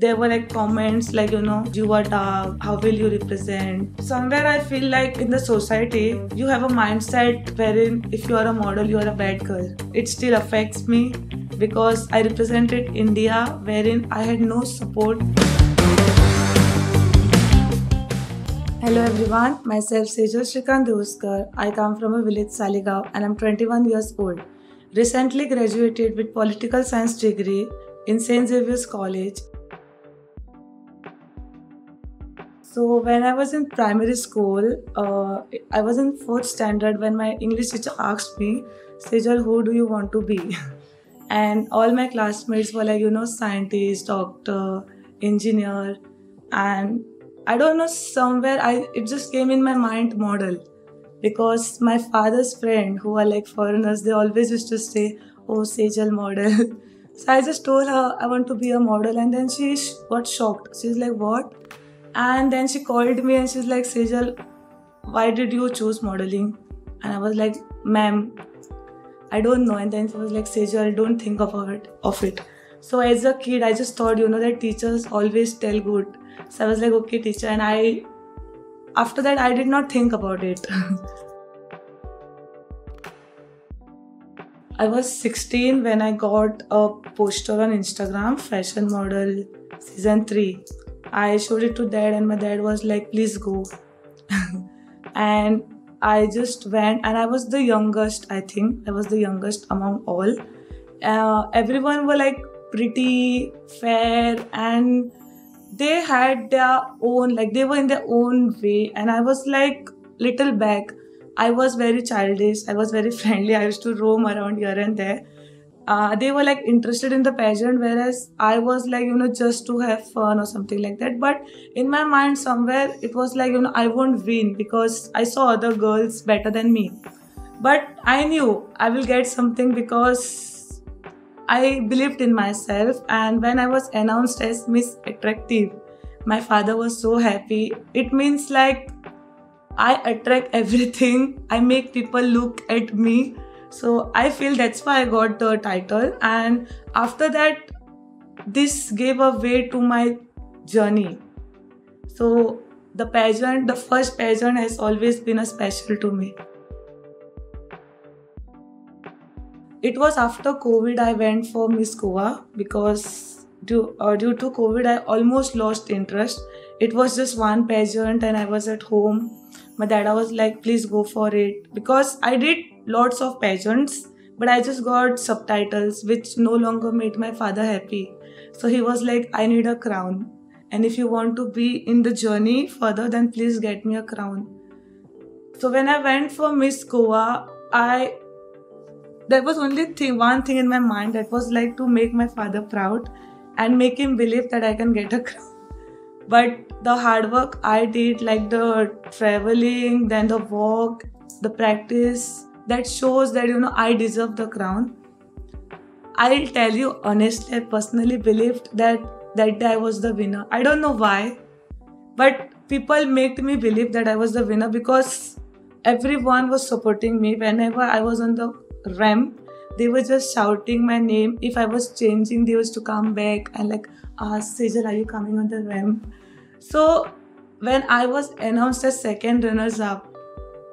there were like comments like, you are dark, how will you represent? Somewhere I feel like in the society, you have a mindset wherein if you are a model, you are a bad girl. It still affects me because I represented India wherein I had no support. Hello everyone, myself Sejal Shrikant Deoskar. I come from a village Saligaon and I'm 21 years old. Recently graduated with political science degree in St. Xavier's College. So when I was in primary school, I was in 4th standard when my English teacher asked me, Sejal, who do you want to be? And all my classmates were like, scientist, doctor, engineer, and I don't know, somewhere it just came in my mind model, because my father's friend who are like foreigners, they always used to say, oh, Sejal model. So I just told her I want to be a model, and then she got shocked. She's like, what? And then she called me and she's like, Sejal, why did you choose modeling? And I was like, ma'am, I don't know. And then she was like, Sejal, don't think of it. So as a kid, I just thought, that teachers always tell good. So I was like, okay, teacher. And after that, I did not think about it. I was 16 when I got a poster on Instagram, fashion model season 3. I showed it to dad and my dad was like, please go. And I just went, and I was the youngest, I think. I was the youngest among all. Everyone were like pretty, fair, and they had their own, like they were in their own way. And I was like little back. I was very childish. I was very friendly. I used to roam around here and there. They were like interested in the pageant, whereas I was like, just to have fun or something like that. But in my mind somewhere, it was like, I won't win because I saw other girls better than me. But I knew I will get something because I believed in myself. And when I was announced as Miss Attractive, my father was so happy. It means like I attract everything. I make people look at me. So I feel that's why I got the title. And after that, this gave a way to my journey. So the first pageant has always been a special to me. It was after COVID I went for Miss Goa, because due to COVID I almost lost interest. It was just one pageant and I was at home. My dad was like, please go for it, because I did lots of pageants, but I just got subtitles, which no longer made my father happy. So he was like, I need a crown. And if you want to be in the journey further, then please get me a crown. So when I went for Miss Goa, there was only one thing in my mind, that was like to make my father proud and make him believe that I can get a crown. But the hard work I did, like the traveling, then the walk, the practice, that shows that, I deserve the crown. I'll tell you honestly, I personally believed that day I was the winner. I don't know why, but people made me believe that I was the winner because everyone was supporting me. Whenever I was on the ramp, they were just shouting my name. If I was changing, they used to come back and like, Sejal, are you coming on the ramp? So when I was announced as second runners-up,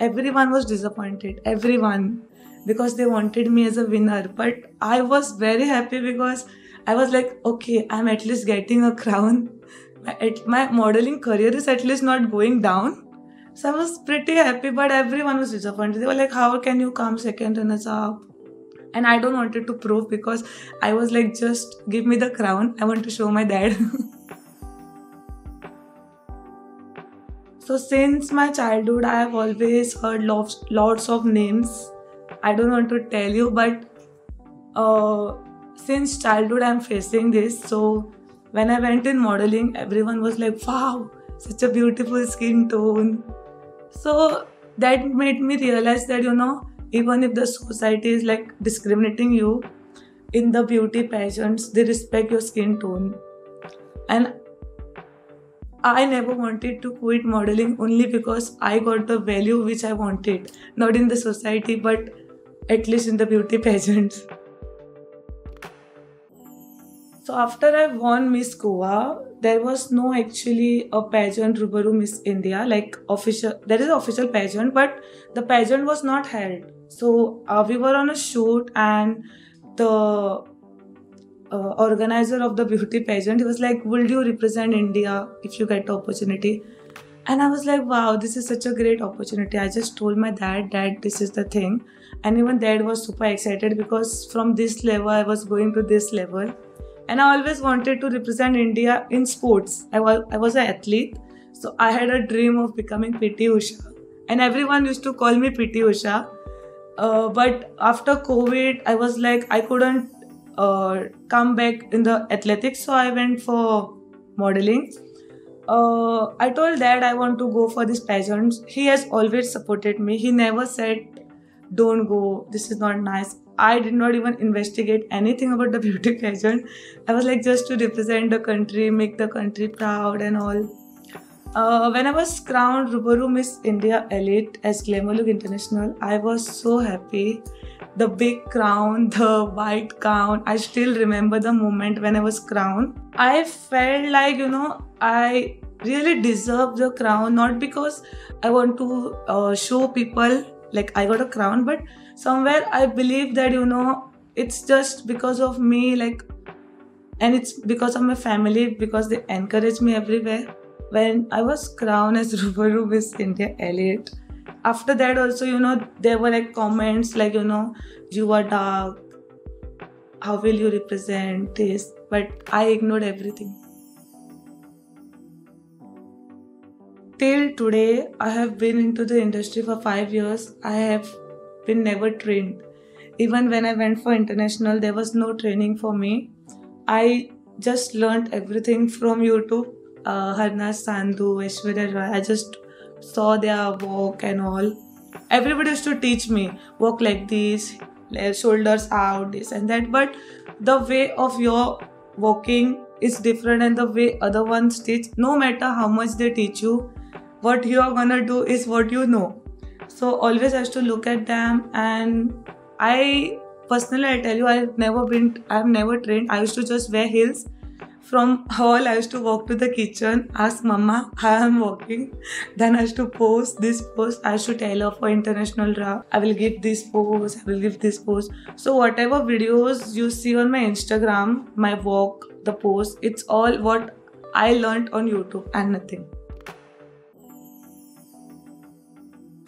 everyone was disappointed. Everyone. Because they wanted me as a winner. But I was very happy because I was like, okay, I'm at least getting a crown. My modeling career is at least not going down. So I was pretty happy, but everyone was disappointed. They were like, how can you come second runners-up? And I don't wanted to prove, because I was like, just give me the crown. I want to show my dad. So since my childhood, I have always heard lots of names. I don't want to tell you, but since childhood, I'm facing this. So when I went in modeling, everyone was like, wow, such a beautiful skin tone. So that made me realize that, even if the society is like discriminating you in the beauty pageants, they respect your skin tone. And I never wanted to quit modeling only because I got the value which I wanted. Not in the society, but at least in the beauty pageants. So after I won Miss Goa, there was no actually a pageant Rubaru Miss India, like official. There is an official pageant, but the pageant was not held. So we were on a shoot, and the organizer of the beauty pageant, he was like, "Will you represent India if you get the opportunity?" And I was like, wow, this is such a great opportunity. I just told my dad, this is the thing. And even dad was super excited because from this level, I was going to this level. And I always wanted to represent India in sports. I was an athlete. So I had a dream of becoming PT Usha. And everyone used to call me PT Usha. But after COVID, I was like, I couldn't come back in the athletics. So I went for modeling. I told dad I want to go for this pageant. He has always supported me. He never said, don't go, this is not nice. I did not even investigate anything about the beauty pageant. I was like, just to represent the country, make the country proud and all. When I was crowned Rubaru Miss India Elite as Glamour Look International, I was so happy. The big crown, the white gown, I still remember the moment when I was crowned. I felt like, I really deserve the crown, not because I want to show people like I got a crown, but somewhere I believe that, it's just because of me, like, and it's because of my family, because they encourage me everywhere. When I was crowned as Rubaru Miss India Elite, after that also, there were like comments like, you are dark, how will you represent this? But I ignored everything. Till today, I have been into the industry for 5 years. I have been never trained. Even when I went for international, there was no training for me. I just learned everything from YouTube. Harnas Sandhu, Aishwarya Rai. I just saw their walk and all. Everybody used to teach me, walk like this, shoulders out, this and that. But the way of your walking is different, and the way other ones teach, no matter how much they teach you, what you are gonna do is what you know. So always I used to look at them, and I personally, I tell you, I've never trained. I used to just wear heels. From hall, I used to walk to the kitchen, ask Mama how I'm walking. Then I used to post this post. I used to tell her for international draft, I will give this pose, I will give this pose. So whatever videos you see on my Instagram, my walk, the pose, it's all what I learned on YouTube and nothing.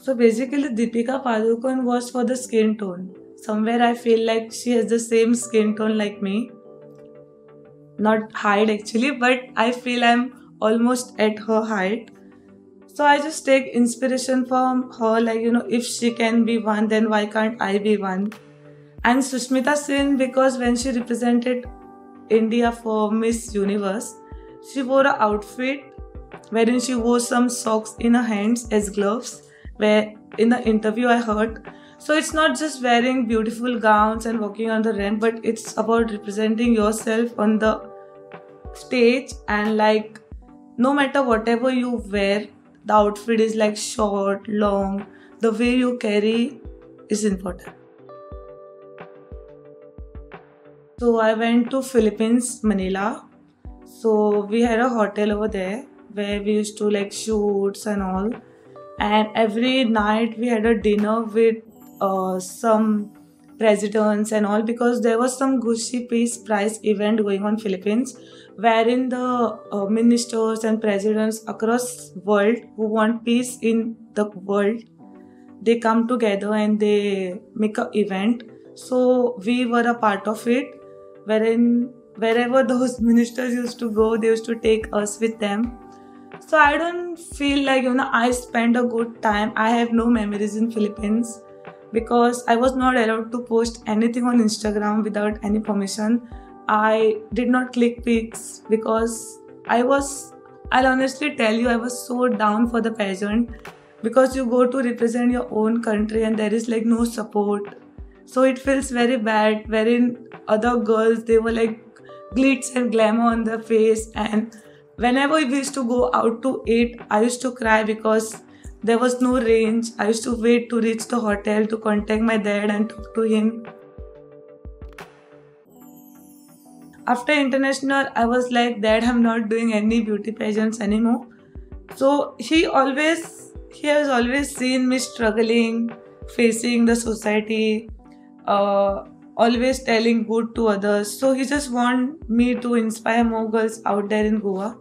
So basically, Deepika Padukone was for the skin tone. Somewhere I feel like she has the same skin tone like me. Not height actually, but I feel I'm almost at her height. So I just take inspiration from her, like, if she can be one, then why can't I be one? And Sushmita Sen, because when she represented India for Miss Universe, she wore an outfit wherein she wore some socks in her hands as gloves, where in the interview I heard. So it's not just wearing beautiful gowns and walking on the ramp, but it's about representing yourself on the stage, and like no matter whatever you wear, the outfit is like short, long, the way you carry is important. So I went to Philippines, Manila. So we had a hotel over there where we used to like shoots and all. And every night we had a dinner with some presidents and all, because there was some Gucci Peace Prize event going on Philippines, wherein the ministers and presidents across world who want peace in the world, they come together and they make an event. So we were a part of it, wherein wherever those ministers used to go, they used to take us with them. So I don't feel like, I spent a good time. I have no memories in Philippines because I was not allowed to post anything on Instagram without any permission. I did not click pics because I'll honestly tell you, I was so down for the pageant, because you go to represent your own country and there is like no support. So it feels very bad, wherein other girls, they were like glitz and glamour on their face, and whenever we used to go out to eat, I used to cry because there was no range. I used to wait to reach the hotel to contact my dad and talk to him. after international, I was like that I'm not doing any beauty pageants anymore. So he has always seen me struggling, facing the society, always telling good to others. So he just want me to inspire more girls out there in Goa.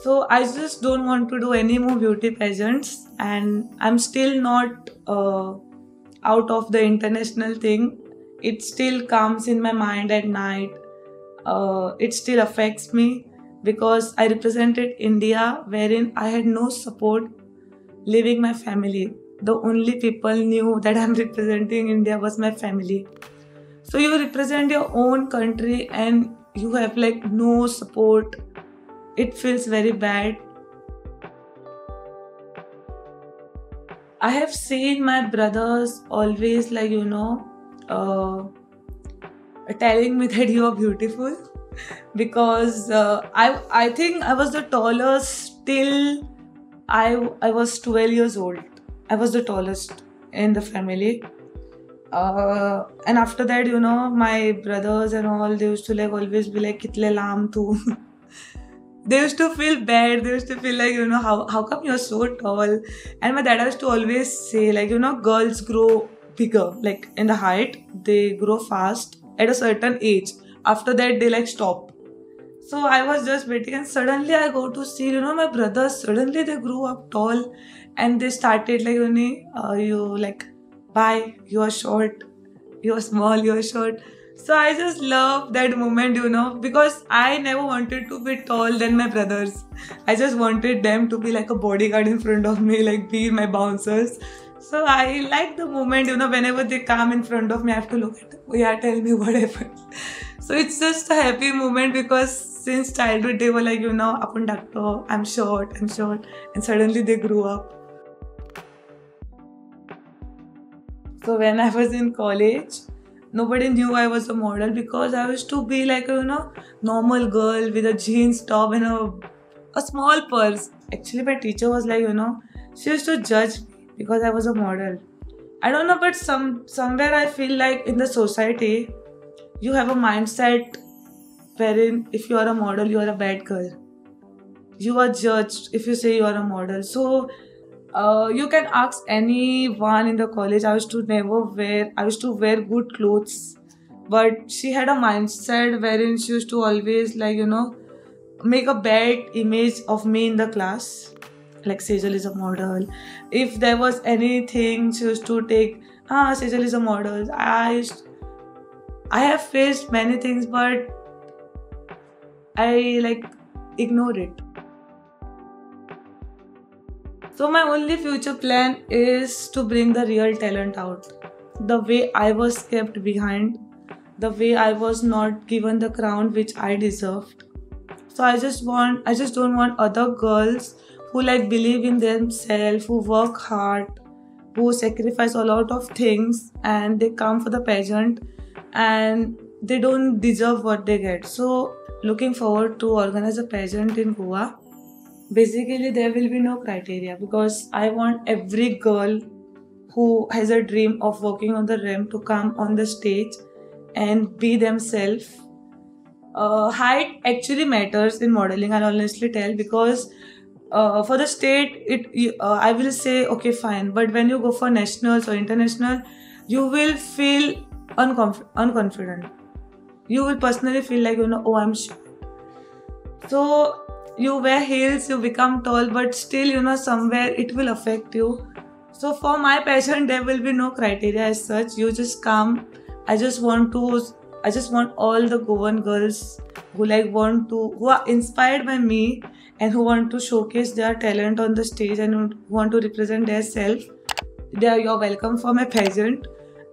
So I just don't want to do any more beauty pageants, and I'm still not out of the international thing. It still comes in my mind at night. It still affects me because I represented India wherein I had no support leaving my family. The only people knew that I'm representing India was my family. So you represent your own country and you have like no support. It feels very bad. I have seen my brothers always like, telling me that you are beautiful because I think I was the tallest till I was 12 years old. I was the tallest in the family. And after that, my brothers and all, they used to like always be like, Kitle lam tu. They used to feel bad. They used to feel like, how come you're so tall? And my dad used to always say, like, girls grow bigger. Like, in the height, they grow fast at a certain age. After that, they like stop. So I was just waiting, and suddenly I go to see, my brothers, suddenly they grew up tall and they started like, you like, bye, you are short, you are small, you are short. So I just love that moment, because I never wanted to be tall than my brothers. I just wanted them to be like a bodyguard in front of me, like be my bouncers. So I like the moment, whenever they come in front of me, I have to look at them. Oh yeah, tell me what happened. So it's just a happy moment because since childhood they were like, Apan doctor, I'm short. And suddenly they grew up. So when I was in college, nobody knew I was a model because I used to be like a normal girl with a jeans top and a small purse. Actually, my teacher was like, she used to judge me because I was a model. I don't know, but somewhere I feel like in the society, you have a mindset wherein if you are a model, you are a bad girl. You are judged if you say you are a model. So you can ask anyone in the college. I used to wear good clothes, but she had a mindset wherein she used to always like make a bad image of me in the class. Like Sejal is a model. If there was anything, she used to take, Sejal is a model. I have faced many things, but I like ignore it. So my only future plan is to bring the real talent out. The way I was kept behind, the way I was not given the crown which I deserved. So I just don't want other girls who like believe in themselves, who work hard, who sacrifice a lot of things and they come for the pageant and they don't deserve what they get. So looking forward to organize a pageant in Goa. Basically, there will be no criteria because I want every girl who has a dream of walking on the ramp to come on the stage and be themselves. Height actually matters in modeling, I'll honestly tell, because for the state, I will say, okay, fine. But when you go for nationals or international, you will feel unconfident. You will personally feel like, oh, I'm short. So you wear heels, you become tall, but still, somewhere it will affect you. So for my pageant, there will be no criteria as such. You just come. I just want all the Goan girls who are inspired by me and who want to showcase their talent on the stage and who want to represent their self. You're welcome for my pageant.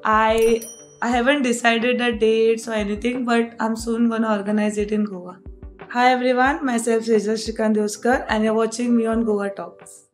I haven't decided the dates or anything, but I'm soon gonna organize it in Goa. Hi everyone, myself is Shrikant Dioskar and you're watching me on Goa Talks.